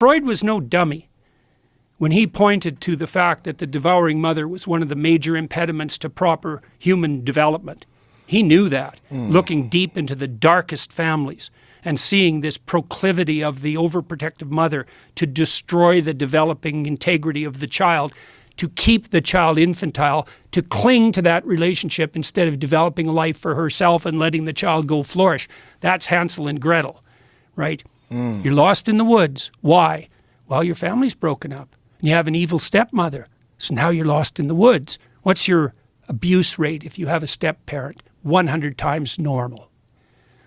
Freud was no dummy when he pointed to the fact that the devouring mother was one of the major impediments to proper human development. He knew that, looking deep into the darkest families and seeing this proclivity of the overprotective mother to destroy the developing integrity of the child, to keep the child infantile, to cling to that relationship instead of developing a life for herself and letting the child go flourish. That's Hansel and Gretel, right? You're lost in the woods. Why? Well, your family's broken up. You have an evil stepmother. So now you're lost in the woods. What's your abuse rate if you have a step-parent? 100 times normal.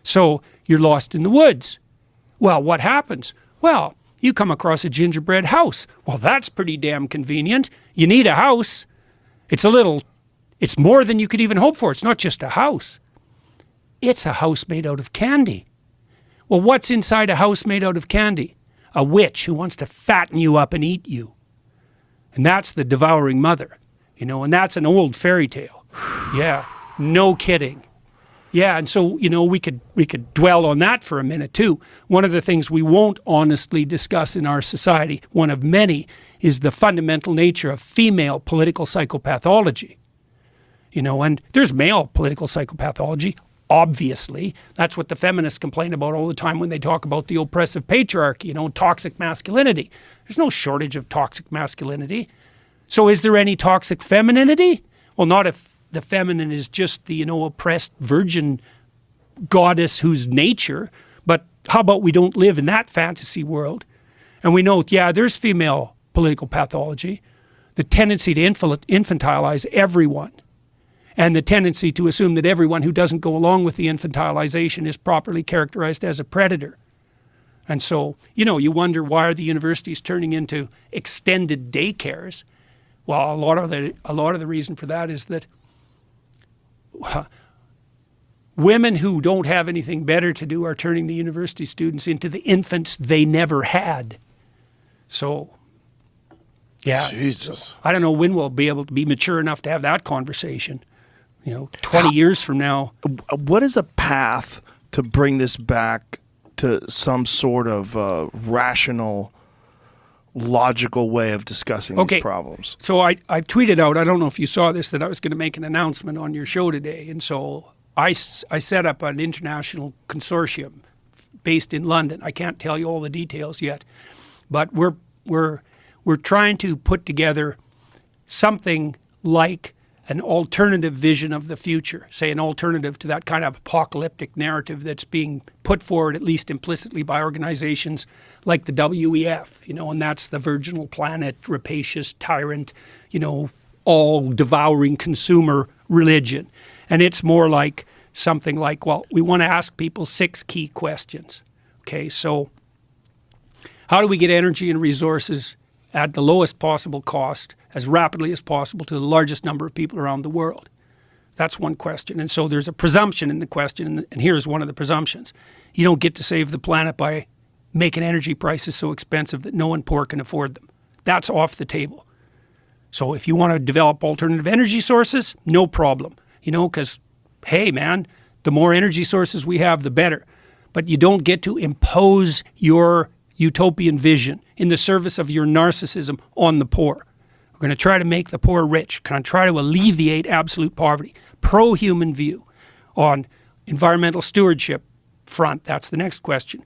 So you're lost in the woods. Well, what happens? Well, you come across a gingerbread house. Well, that's pretty damn convenient. You need a house. It's more than you could even hope for. It's not just a house. It's a house made out of candy. Well, what's inside a house made out of candy? A witch who wants to fatten you up and eat you. And that's the devouring mother, and that's an old fairy tale. Yeah, no kidding. Yeah, and so, we could dwell on that for a minute too. One of the things we won't honestly discuss in our society, one of many, is the fundamental nature of female political psychopathology. And there's male political psychopathology. Obviously, that's what the feminists complain about all the time when they talk about the oppressive patriarchy, toxic masculinity. There's no shortage of toxic masculinity. So is there any toxic femininity? Well, not if the feminine is just the, oppressed virgin goddess whose nature, but how about we don't live in that fantasy world? And we know, yeah, there's female political pathology, the tendency to infantilize everyone. And the tendency to assume that everyone who doesn't go along with the infantilization is properly characterized as a predator. And so, you wonder, why are the universities turning into extended daycares? Well, a lot of the reason for that is that women who don't have anything better to do are turning the university students into the infants they never had. So, yeah. Jesus. So, I don't know when we'll be able to be mature enough to have that conversation. 20 years from now. What is a path to bring this back to some sort of rational, logical way of discussing these problems? So I tweeted out, I don't know if you saw this, that I was going to make an announcement on your show today. And so I set up an international consortium based in London. I can't tell you all the details yet, but we're trying to put together something like an alternative vision of the future, say an alternative to that kind of apocalyptic narrative that's being put forward, at least implicitly, by organizations like the WEF, and that's the virginal planet, rapacious tyrant, all-devouring consumer religion. And it's more like something like, well, we want to ask people 6 key questions. Okay, so how do we get energy and resources at the lowest possible cost, as rapidly as possible, to the largest number of people around the world? That's one question. And so there's a presumption in the question, and here's one of the presumptions. You don't get to save the planet by making energy prices so expensive that no one poor can afford them. That's off the table. So if you want to develop alternative energy sources, no problem. Because, hey, man, the more energy sources we have, the better. But you don't get to impose your utopian vision in the service of your narcissism on the poor. We're going to try to make the poor rich. Can I try to alleviate absolute poverty? Pro-human view. On environmental stewardship front, that's the next question.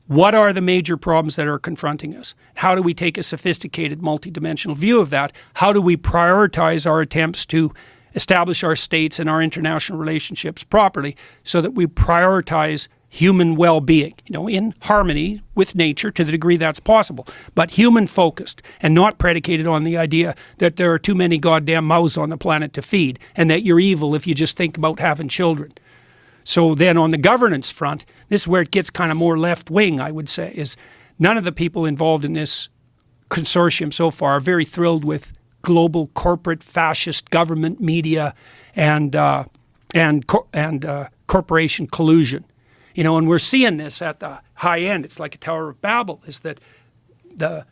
What are the major problems that are confronting us? How do we take a sophisticated, multidimensional view of that? How do we prioritize our attempts to establish our states and our international relationships properly so that we prioritize human well-being, in harmony with nature to the degree that's possible, but human-focused and not predicated on the idea that there are too many goddamn mouths on the planet to feed and that you're evil if you just think about having children. So then on the governance front, this is where it gets kind of more left-wing, I would say, is none of the people involved in this consortium so far are very thrilled with global corporate fascist government media and corporation collusion. And we're seeing this at the high end. It's like a Tower of Babel, is that the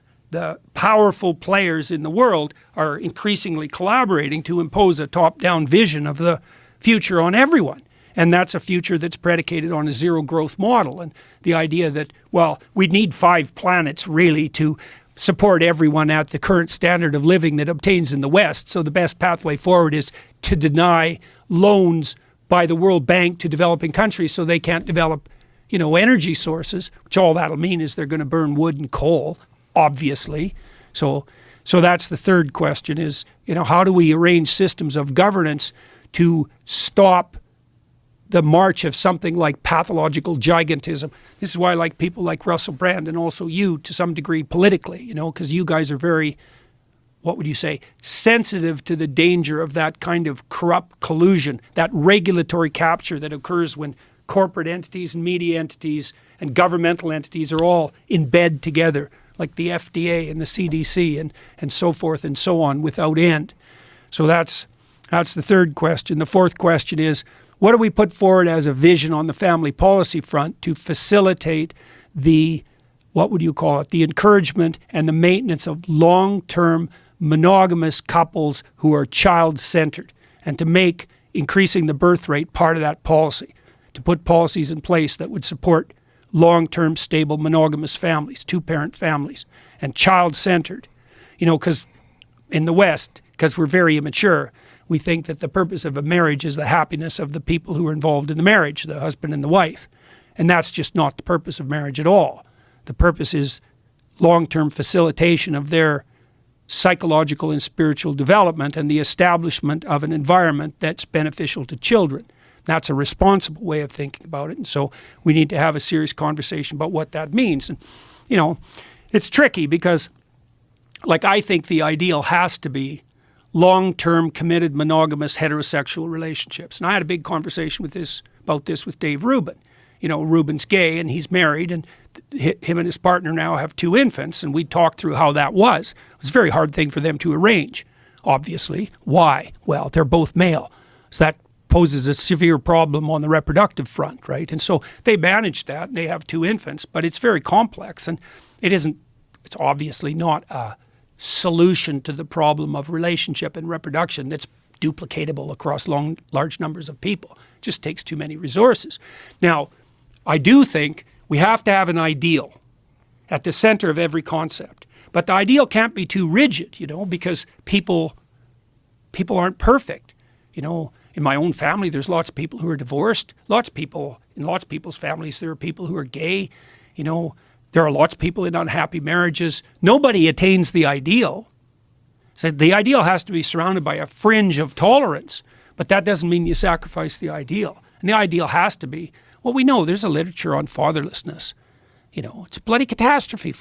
powerful players in the world are increasingly collaborating to impose a top-down vision of the future on everyone. And that's a future that's predicated on a zero growth model. And the idea that, well, we'd need 5 planets really to support everyone at the current standard of living that obtains in the West. So the best pathway forward is to deny loans by the World Bank to developing countries so they can't develop, energy sources, which all that'll mean is they're going to burn wood and coal, obviously. So that's the third question is, how do we arrange systems of governance to stop the march of something like pathological gigantism? This is why I like people like Russell Brand and also you to some degree politically, because you guys are very, what would you say, sensitive to the danger of that kind of corrupt collusion, that regulatory capture that occurs when corporate entities and media entities and governmental entities are all in bed together, like the FDA and the CDC and so forth and so on without end. So that's the third question. The fourth question is, what do we put forward as a vision on the family policy front to facilitate the, what would you call it, the encouragement and the maintenance of long-term monogamous couples who are child-centered, and to make increasing the birth rate part of that policy, to put policies in place that would support long-term stable monogamous families, two-parent families, and child-centered. Because in the West, because we're very immature, we think that the purpose of a marriage is the happiness of the people who are involved in the marriage, the husband and the wife. And that's just not the purpose of marriage at all. The purpose is long-term facilitation of their psychological and spiritual development and the establishment of an environment that's beneficial to children. That's a responsible way of thinking about it. And so we need to have a serious conversation about what that means. And, it's tricky because, I think the ideal has to be long-term committed monogamous heterosexual relationships. And I had a big conversation about this with Dave Rubin. Rubin's gay and he's married, and him and his partner now have 2 infants, and we talked through how that was. It was a very hard thing for them to arrange, obviously. Why? Well, they're both male. So that poses a severe problem on the reproductive front, right? And so they managed that, and they have 2 infants, but it's very complex, and it's obviously not a solution to the problem of relationship and reproduction that's duplicatable across large numbers of people. It just takes too many resources. Now, I do think we have to have an ideal at the center of every concept. But the ideal can't be too rigid, because people aren't perfect. In my own family, there's lots of people who are divorced. In lots of people's families, there are people who are gay. There are lots of people in unhappy marriages. Nobody attains the ideal. So the ideal has to be surrounded by a fringe of tolerance, but that doesn't mean you sacrifice the ideal. And the ideal has to be, well, we know there's a literature on fatherlessness. It's a bloody catastrophe.